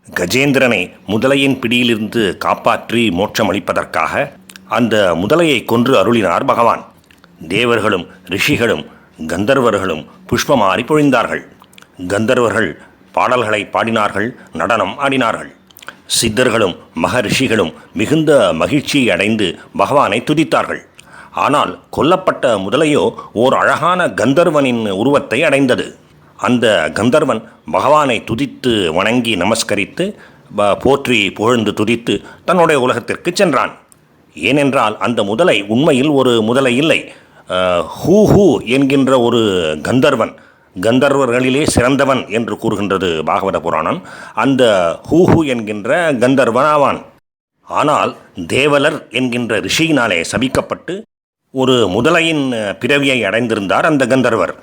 கஜேந்திரனை முதலையின் பிடியிலிருந்து காப்பாற்றி மோட்சமளிப்பதற்காக அந்த முதலையை கொன்று அருளினார் பகவான். தேவர்களும் ரிஷிகளும் கந்தர்வர்களும் புஷ்பமாரி பொழிந்தார்கள். கந்தர்வர்கள் பாடல்களை பாடினார்கள், நடனம் ஆடினார்கள். சித்தர்களும் மகரிஷிகளும் மிகுந்த மகிழ்ச்சியை அடைந்து பகவானை துதித்தார்கள். ஆனால் கொல்லப்பட்ட முதலையோ ஓர் அழகான கந்தர்வனின் உருவத்தை அடைந்தது. அந்த கந்தர்வன் பகவானை துதித்து வணங்கி நமஸ்கரித்து போற்றி புகழ்ந்து துதித்து தன்னுடைய உலகத்திற்கு சென்றான். ஏனென்றால் அந்த முதலை உண்மையில் ஒரு முதலை இல்லை, ஹூ என்கின்ற ஒரு கந்தர்வன், கந்தர்வர்களிலே சிறந்தவன் என்று கூறுகின்றது பாகவத புராணம். அந்த ஹூ என்கின்ற கந்தர்வன் ஆவான். ஆனால் தேவலர் என்கின்ற ரிஷியினாலே சபிக்கப்பட்டு ஒரு முதலையின் பிறவியை அடைந்திருந்தார் அந்த கந்தர்வர்.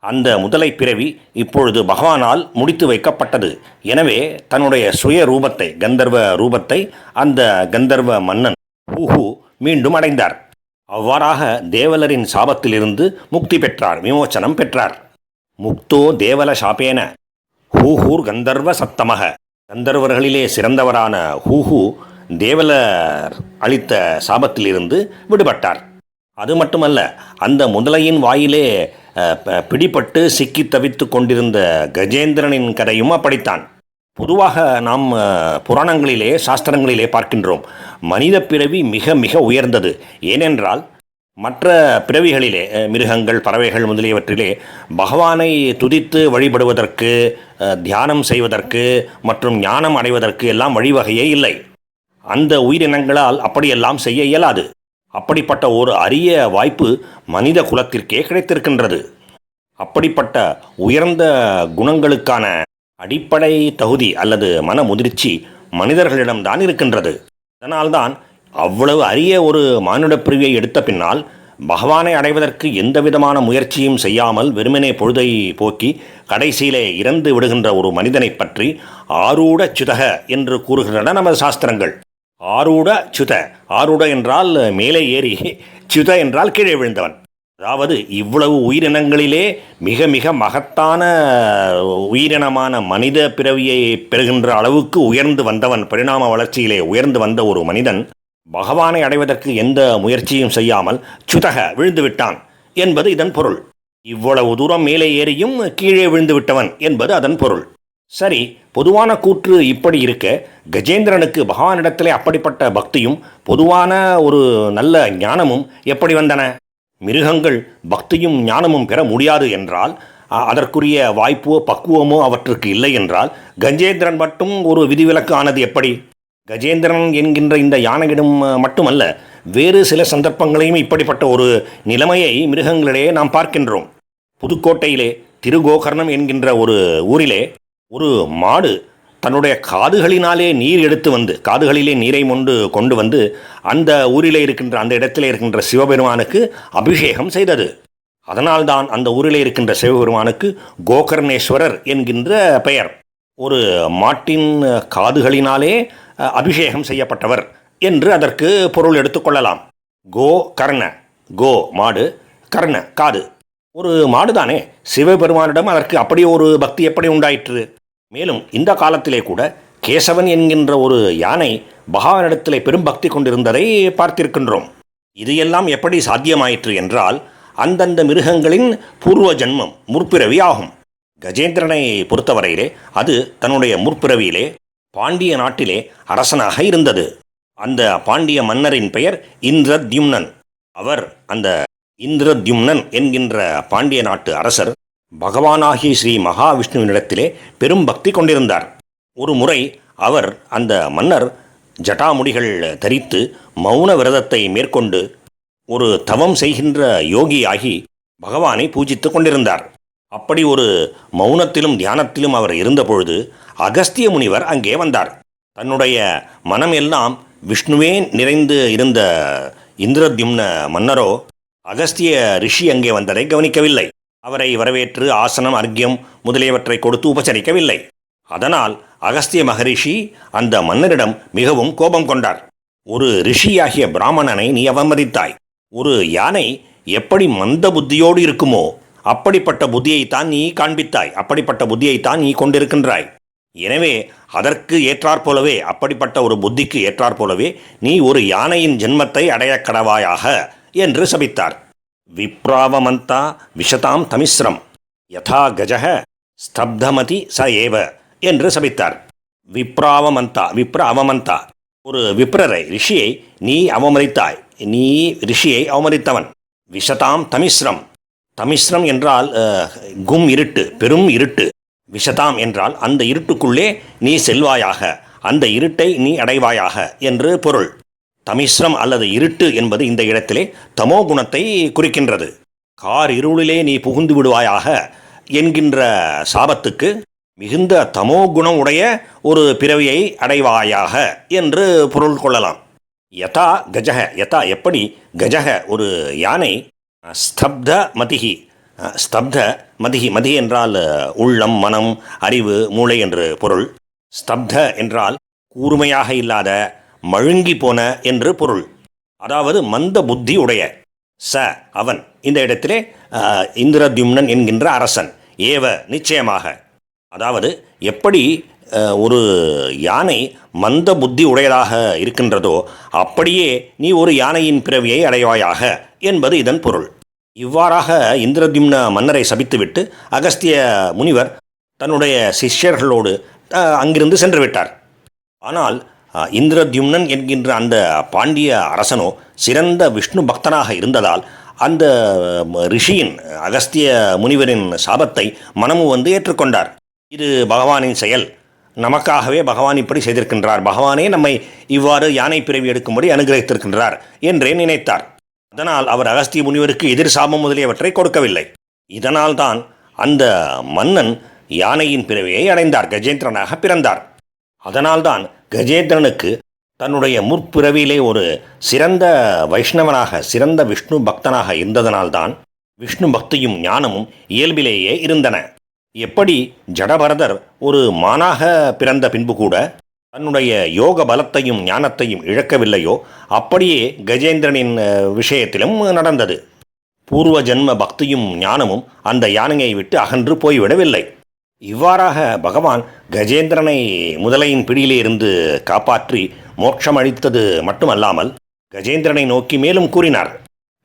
அந்த முதலை பிறவி இப்பொழுது பகவானால் முடித்து வைக்கப்பட்டது. எனவே தன்னுடைய சுய ரூபத்தை, கந்தர்வ ரூபத்தை அந்த கந்தர்வ மன்னன் ஹூ மீண்டும் அடைந்தார். அவ்வாறாக தேவலரின் சாபத்திலிருந்து முக்தி பெற்றார், விமோச்சனம் பெற்றார். முக்தோ தேவல சாபேன ஹூஹூர் கந்தர்வ சத்தமக. கந்தர்வர்களிலே சிறந்தவரான ஹூ தேவலர் அளித்த சாபத்திலிருந்து விடுபட்டார். அது மட்டுமல்ல, அந்த முதலையின் வாயிலே பிடிபட்டு சிக்கி தவித்து கொண்டிருந்த கஜேந்திரனின் கதையும் அப்படித்தான். பொதுவாக நாம் புராணங்களிலே, சாஸ்திரங்களிலே பார்க்கின்றோம், மனித பிறவி மிக மிக உயர்ந்தது. ஏனென்றால் மற்ற பிறவிகளிலே, மிருகங்கள், பறவைகள் முதலியவற்றிலே பகவானை துதித்து வழிபடுவதற்கு, தியானம் செய்வதற்கு மற்றும் ஞானம் அடைவதற்கு எல்லாம் வழிவகையே இல்லை. அந்த உயிரினங்களால் அப்படியெல்லாம் செய்ய இயலாது. அப்படிப்பட்ட ஒரு அரிய வாய்ப்பு மனித குலத்திற்கே கிடைத்திருக்கின்றது. அப்படிப்பட்ட உயர்ந்த குணங்களுக்கான அடிப்படை தகுதி அல்லது மன முதிர்ச்சி மனிதர்களிடம்தான் இருக்கின்றது. அதனால்தான் அவ்வளவு அரிய ஒரு மானுட பிரிவை எடுத்த பின்னால் பகவானை அடைவதற்கு எந்த விதமான முயற்சியும் செய்யாமல் வெறுமனே பொழுதை போக்கி கடைசியிலே இறந்து விடுகின்ற ஒரு மனிதனை பற்றி ஆரூட சுதக என்று கூறுகின்றன நமது சாஸ்திரங்கள். ஆரூட சுத, ஆரூட என்றால் மேலே ஏறி, சுத என்றால் கீழே விழுந்தவன். அதாவது இவ்வளவு உயிரினங்களிலே மிக மிக மகத்தான உயிரினமான மனித பிறவியை பெறுகின்ற அளவுக்கு உயர்ந்து வந்தவன், பரிணாம வளர்ச்சியிலே உயர்ந்து வந்த ஒரு மனிதன் பகவானை அடைவதற்கு எந்த முயற்சியும் செய்யாமல் சுதக விழுந்து விட்டான் என்பது இதன் பொருள். இவ்வளவு தூரம் மேலே ஏறியும் கீழே விழுந்து விட்டவன் என்பது அதன் பொருள். சரி, பொதுவான கூற்று இப்படி இருக்க, கஜேந்திரனுக்கு பகவானிடத்திலே அப்படிப்பட்ட பக்தியும் பொதுவான ஒரு நல்ல ஞானமும் எப்படி வந்தன? மிருகங்கள் பக்தியும் ஞானமும் பெற முடியாது என்றால், அதற்குரிய வாய்ப்போ பக்குவமோ அவற்றுக்கு இல்லை என்றால், கஜேந்திரன் மட்டும் ஒரு விதிவிலக்கு ஆனது எப்படி? கஜேந்திரன் என்கின்ற இந்த யானையிடம் மட்டுமல்ல, வேறு சில சந்தர்ப்பங்களையும் இப்படிப்பட்ட ஒரு நிலைமையை மிருகங்களிடையே நாம் பார்க்கின்றோம். புதுக்கோட்டையிலே திருகோகர்ணம் என்கின்ற ஒரு ஊரிலே ஒரு மாடு தன்னுடைய காதுகளினாலே நீர் எடுத்து வந்து, காதுகளிலே நீரை கொண்டு வந்து அந்த ஊரிலே இருக்கின்ற, அந்த இடத்திலே இருக்கின்ற சிவபெருமானுக்கு அபிஷேகம் செய்தது. அதனால்தான் அந்த ஊரிலே இருக்கின்ற சிவபெருமானுக்கு கோகர்ணேஸ்வரர் என்கின்ற பெயர். ஒரு மாட்டின் காதுகளினாலே அபிஷேகம் செய்யப்பட்டவர் என்று அதற்கு பொருள் எடுத்துக்கொள்ளலாம். கோ கர்ண, கோ மாடு, கர்ண காது. ஒரு மாடுதானே, சிவபெருமானிடம் அதற்கு அப்படி ஒரு பக்தி எப்படி உண்டாயிற்று? மேலும் இந்த காலத்திலே கூட கேசவன் என்கின்ற ஒரு யானை பகவானிடத்திலே பெரும் பக்தி கொண்டிருந்ததை பார்த்திருக்கின்றோம். இது எல்லாம் எப்படி சாத்தியமாயிற்று என்றால், அந்தந்த மிருகங்களின் பூர்வ ஜன்மம், முற்பிறவி ஆகும். கஜேந்திரனை பொறுத்தவரையிலே அது தன்னுடைய முற்பிறவியிலே பாண்டிய நாட்டிலே அரசனாக இருந்தது. அந்த பாண்டிய மன்னரின் பெயர் இந்திரத்யும்னன். அவர், அந்த இந்திரத்யும்னன் என்கின்ற பாண்டிய நாட்டு அரசர், பகவானாகிய ஸ்ரீ மகாவிஷ்ணுவினிடத்திலே பெரும் பக்தி கொண்டிருந்தார். ஒரு முறை அவர், அந்த மன்னர், ஜட்டாமுடிகள் தரித்து மௌன விரதத்தை மேற்கொண்டு ஒரு தவம் செய்கின்ற யோகியாகி பகவானை பூஜித்து கொண்டிருந்தார். அப்படி ஒரு மௌனத்திலும் தியானத்திலும் அவர் இருந்தபொழுது அகஸ்திய முனிவர் அங்கே வந்தார். தன்னுடைய மனம் எல்லாம் விஷ்ணுவே நிறைந்து இருந்த இந்திரத்யும்ன மன்னரோ அகஸ்திய ரிஷி அங்கே வந்ததை கவனிக்கவில்லை. அவரை வரவேற்று ஆசனம், அர்க்கியம் முதலியவற்றை கொடுத்து உபசரிக்கவில்லை. அதனால் அகஸ்திய மகரிஷி அந்த மன்னரிடம் மிகவும் கோபம் கொண்டார். ஒரு ரிஷியாகிய பிராமணனை நீ அவமதித்தாய். ஒரு யானை எப்படி மந்த புத்தியோடு இருக்குமோ அப்படிப்பட்ட புத்தியைத்தான் நீ காண்பித்தாய், அப்படிப்பட்ட புத்தியைத்தான் நீ கொண்டிருக்கின்றாய். எனவே அதற்கு ஏற்றாற்போலவே, அப்படிப்பட்ட ஒரு புத்திக்கு ஏற்றாற்போலவே நீ ஒரு யானையின் ஜென்மத்தை அடையக் கடவாயாக என்று சபித்தார். விப்ராவமந்தா விஷதாம் தமிஸ்ரம் யதா கஜக ஸ்தப்தமதி ச ஏவ என்று சபித்தார். விப்ராவமந்தா, அவமந்தா, ஒரு விப்ரரை, ரிஷியை நீ அவமதித்தாய், நீ ரிஷியை அவமதித்தவன். விஷதாம் தமிஸ்ரம், தமிஸ்ரம் என்றால் கும் இருட்டு, பெரும் இருட்டு. விஷதாம் என்றால் அந்த இருட்டுக்குள்ளே நீ செல்வாயாக, அந்த இருட்டை நீ அடைவாயாக என்று பொருள். தமிஸ்ரம் அல்லது இருட்டு என்பது இந்த இடத்திலே தமோ குணத்தை குறிக்கின்றது. கார் இருளிலே நீ புகுந்து விடுவாயாக என்கின்ற சாபத்துக்கு மிகுந்த தமோ குணம் உடைய ஒரு பிறவியை அடைவாயாக என்று பொருள் கொள்ளலாம். யதா கஜக, யதா எப்படி, கஜக ஒரு யானை, ஸ்தப்த மதிஹி, ஸ்தப்த மதிஹி, மதி என்றால் உள்ளம், மனம், அறிவு, மூளை என்று பொருள். ஸ்தப்த என்றால் கூர்மையாக இல்லாத, மழுங்கி போன என்று பொருள். அதாவது மந்த புத்தி உடைய. ச அவன், இந்த இடத்திலே இந்திரத்யும்னன் என்கின்ற அரசன். ஏவ நிச்சயமாக, அதாவது எப்படி ஒரு யானை மந்த புத்தி உடையதாக இருக்கின்றதோ அப்படியே நீ ஒரு யானையின் பிறவியை அடைவாயாக என்பது இதன் பொருள். இவ்வாறாக இந்திரத்யும்ன மன்னரை சபித்துவிட்டு அகஸ்திய முனிவர் தன்னுடைய சிஷ்யர்களோடு அங்கிருந்து சென்று விட்டார். ஆனால் இந்திரத்யும்னன் என்கின்ற அந்த பாண்டிய அரசனோ சிறந்த விஷ்ணு பக்தனாக இருந்ததால் அந்த ரிஷியின், அகஸ்திய முனிவரின் சாபத்தை மனமும் வந்து ஏற்றுக்கொண்டார். இது பகவானின் செயல், நமக்காகவே பகவான் இப்படி செய்திருக்கின்றார், பகவானே நம்மை இவ்வாறு யானை பிறவி எடுக்கும்படி அனுகிரகித்திருக்கின்றார் என்றே நினைத்தார். அதனால் அவர் அகஸ்திய முனிவருக்கு எதிர் சாபம் முதலியவற்றை கொடுக்கவில்லை. இதனால் தான் அந்த மன்னன் யானையின் பிறவியை அடைந்தார், கஜேந்திரனாக பிறந்தார். அதனால்தான் கஜேந்திரனுக்கு தன்னுடைய முற்பிறவியிலே ஒரு சிறந்த வைஷ்ணவனாக, சிறந்த விஷ்ணு பக்தனாக இருந்ததனால்தான் விஷ்ணு பக்தியும் ஞானமும் இயல்பிலேயே இருந்தன. எப்படி ஜடபரதர் ஒரு மானாக பிறந்த பின்பு கூட தன்னுடைய யோக பலத்தையும் ஞானத்தையும் இழக்கவில்லையோ அப்படியே கஜேந்திரனின் விஷயத்திலும் நடந்தது. பூர்வ ஜென்ம பக்தியும் ஞானமும் அந்த யானையை விட்டு அகன்று போய்விடவில்லை. இவ்வாறாக பகவான் கஜேந்திரனை முதலையின் பிடியிலே இருந்து காப்பாற்றி மோட்சம் அளித்தது மட்டுமல்லாமல் கஜேந்திரனை நோக்கி மேலும் கூறினார்,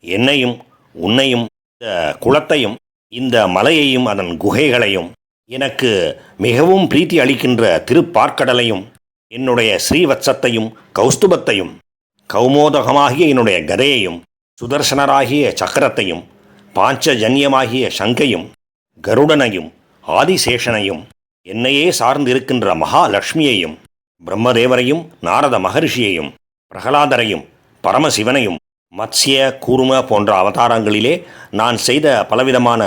என்னையும் உன்னையும் இந்த குளத்தையும் இந்த மலையையும் அதன் குகைகளையும் எனக்கு மிகவும் பிரீத்தி அளிக்கின்ற திருப்பார்க்கடலையும் என்னுடைய ஸ்ரீவத்சத்தையும் கௌஸ்துபத்தையும் கௌமோதகமாகிய என்னுடைய கதையையும் சுதர்சனராகிய சக்கரத்தையும் பாஞ்சஜன்யமாகிய சங்கையும் கருடனையும் ஆதிசேஷனையும் என்னையே சார்ந்திருக்கின்ற மகாலட்சுமியையும் பிரம்மதேவரையும் நாரத மகரிஷியையும் பிரகலாதரையும் பரமசிவனையும் மத்ஸ்ய கூர்ம போன்ற அவதாரங்களிலே நான் செய்த பலவிதமான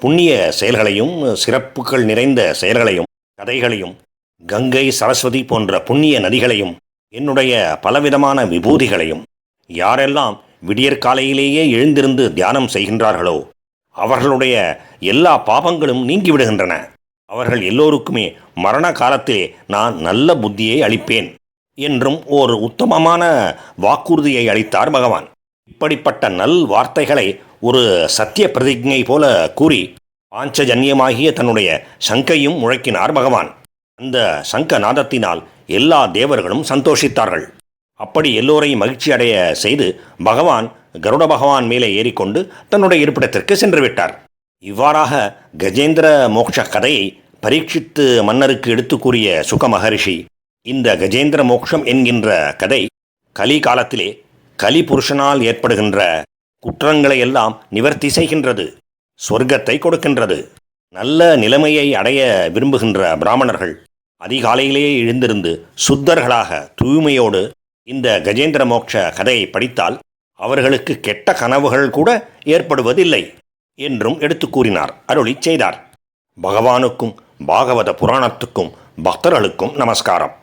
புண்ணிய செயல்களையும் சிறப்புகள் நிறைந்த செயல்களையும் கதைகளையும் கங்கை சரஸ்வதி போன்ற புண்ணிய நதிகளையும் என்னுடைய பலவிதமான விபூதிகளையும் யாரெல்லாம் விடியற்காலையிலேயே எழுந்திருந்து தியானம் செய்கின்றார்களோ அவர்களுடைய எல்லா பாபங்களும் நீங்கிவிடுகின்றன. அவர்கள் எல்லோருக்குமே மரண காலத்திலே நான் நல்ல புத்தியை அளிப்பேன் என்றும் ஒரு உத்தமமான வாக்குறுதியை அளித்தார் பகவான். இப்படிப்பட்ட நல் வார்த்தைகளை ஒரு சத்திய பிரதிஜை போல கூறி பாஞ்சஜன்யமாகிய தன்னுடைய சங்கையும் முழக்கினார் பகவான். அந்த சங்க நாதத்தினால் எல்லா தேவர்களும் சந்தோஷித்தார்கள். அப்படி எல்லோரையும் மகிழ்ச்சி அடைய செய்து பகவான் கருட பகவான் மேலே ஏறிக்கொண்டு தன்னுடைய இருப்பிடத்திற்கு சென்று விட்டார். இவ்வாறாக கஜேந்திர மோட்ச கதையை பரீட்சித்து மன்னருக்கு எடுத்து கூறிய சுக மகரிஷி, இந்த கஜேந்திர மோட்சம் என்கின்ற கதை கலி காலத்திலே கலி புருஷனால் ஏற்படுகின்ற குற்றங்களை எல்லாம் நிவர்த்தி செய்கின்றது, சொர்க்கத்தை கொடுக்கின்றது. நல்ல நிலைமையை அடைய விரும்புகின்ற பிராமணர்கள் அதிகாலையிலேயே எழுந்திருந்து சுத்தர்களாக தூய்மையோடு இந்த கஜேந்திர மோட்ச கதையை படித்தால் அவர்களுக்கு கெட்ட கனவுகள் கூட ஏற்படுவதில்லை என்றும் எடுத்து கூறினார், அருளி செய்தார். பகவானுக்கும் பாகவத புராணத்துக்கும் பக்தர்களுக்கும் நமஸ்காரம்.